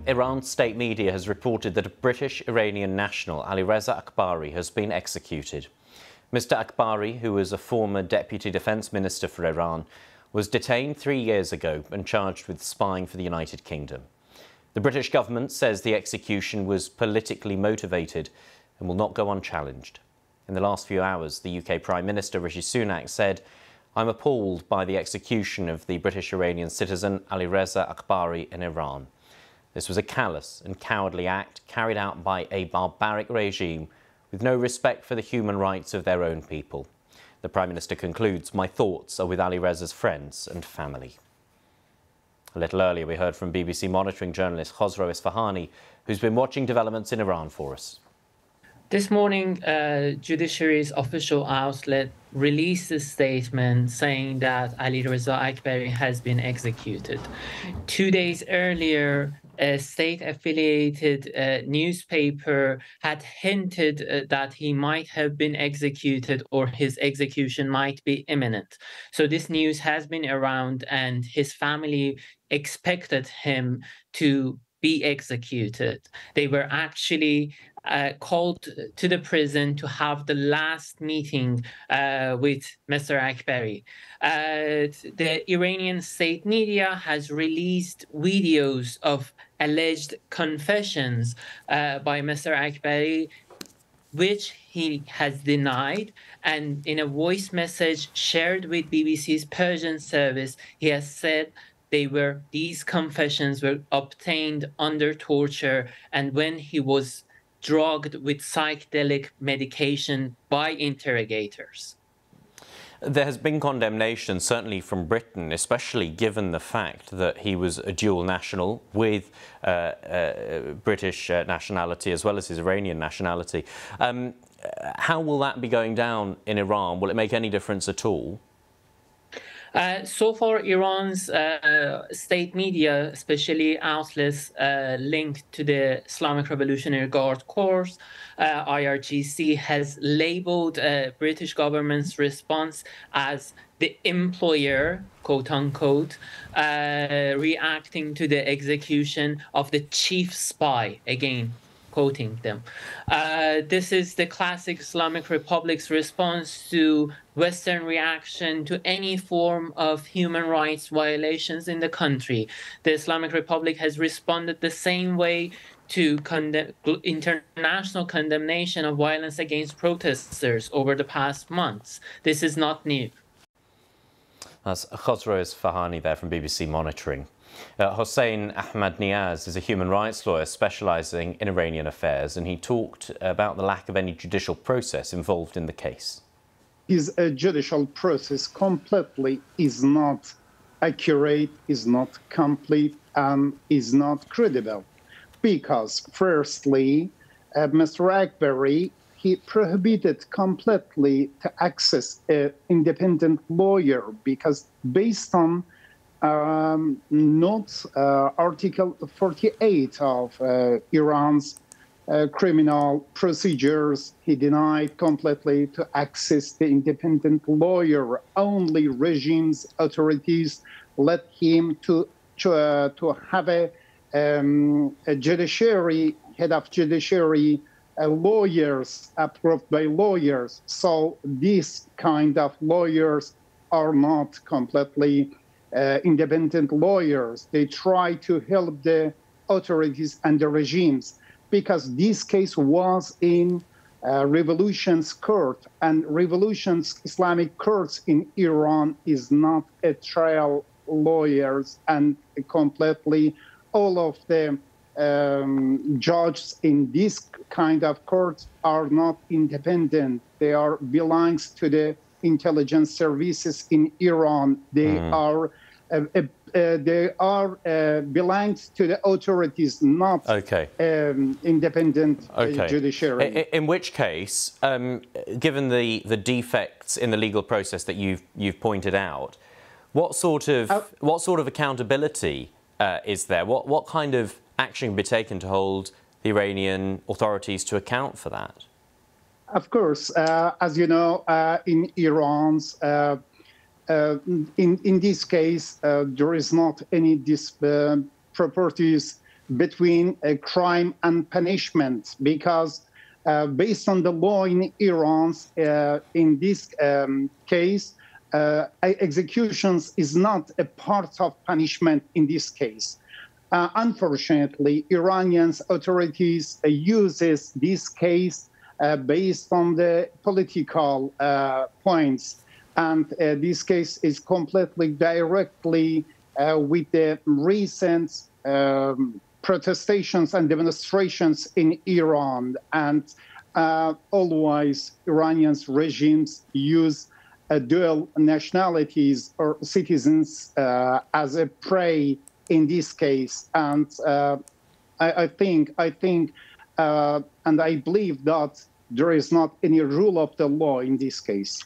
Iran's state media has reported that a British-Iranian national, Alireza Akbari, has been executed. Mr Akbari, who was a former Deputy Defence Minister for Iran, was detained 3 years ago and charged with spying for the United Kingdom. The British government says the execution was politically motivated and will not go unchallenged. In the last few hours, the UK Prime Minister Rishi Sunak said, "I'm appalled by the execution of the British-Iranian citizen Alireza Akbari in Iran. This was a callous and cowardly act carried out by a barbaric regime with no respect for the human rights of their own people." The Prime Minister concludes, "My thoughts are with Alireza's friends and family." A little earlier, we heard from BBC monitoring journalist Khosrow Isfahani, who's been watching developments in Iran for us. This morning, Judiciary's official outlet released a statement saying that Alireza Akbari has been executed. 2 days earlier, a state-affiliated newspaper had hinted that he might have been executed or his execution might be imminent. So this news has been around, and his family expected him to be executed. They were actually called to the prison to have the last meeting with Mr Akbari. The Iranian state media has released videos of alleged confessions by Mr Akbari, which he has denied, and in a voice message shared with BBC's Persian service, he has said these confessions were obtained under torture and when he was drugged with psychedelic medication by interrogators. There has been condemnation, certainly from Britain, especially given the fact that he was a dual national with British nationality as well as his Iranian nationality. How will that be going down in Iran? Will it make any difference at all? So far, Iran's state media, especially outlets linked to the Islamic Revolutionary Guard Corps, IRGC, has labeled British government's response as the employer, quote-unquote, reacting to the execution of the chief spy, again, quoting them. This is the classic Islamic Republic's response to Western reaction to any form of human rights violations in the country. The Islamic Republic has responded the same way to international condemnation of violence against protesters over the past months. This is not new. That's Khosrow Isfahani there from BBC Monitoring. Hossein Ahmadniaz is a human rights lawyer specialising in Iranian affairs, and he talked about the lack of any judicial process involved in the case. His judicial process completely is not accurate, is not complete, and is not credible. Because, firstly, Mr Akbari, he prohibited completely to access an independent lawyer because based on Article 48 of Iran's criminal procedures, he denied completely to access the independent lawyer. Only regime's authorities let him to have a judiciary, head of judiciary, lawyers approved by lawyers. So these kind of lawyers are not completely independent lawyers. They try to help the authorities and the regimes because this case was in revolution's court, and revolution's Islamic courts in Iran is not a trial lawyers, and completely all of the judges in this kind of courts are not independent. They are belongs to the intelligence services in Iran. They are belongs to the authorities, not independent judiciary. In which case, given the defects in the legal process that you've pointed out, what sort of accountability is there? What kind of action can be taken to hold the Iranian authorities to account for that? Of course, as you know, in Iran's in this case, there is not any properties between crime and punishment, because based on the law in Iran, in this case, executions is not a part of punishment in this case. Unfortunately, Iranian authorities uses this case based on the political points, and this case is completely directly with the recent protestations and demonstrations in Iran, and always Iranian regimes use dual nationalities or citizens as a prey in this case. And I think and I believe that there is not any rule of the law in this case.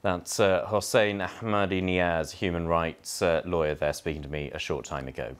That's Hossein Ahmadi Niaz, human rights lawyer there, speaking to me a short time ago.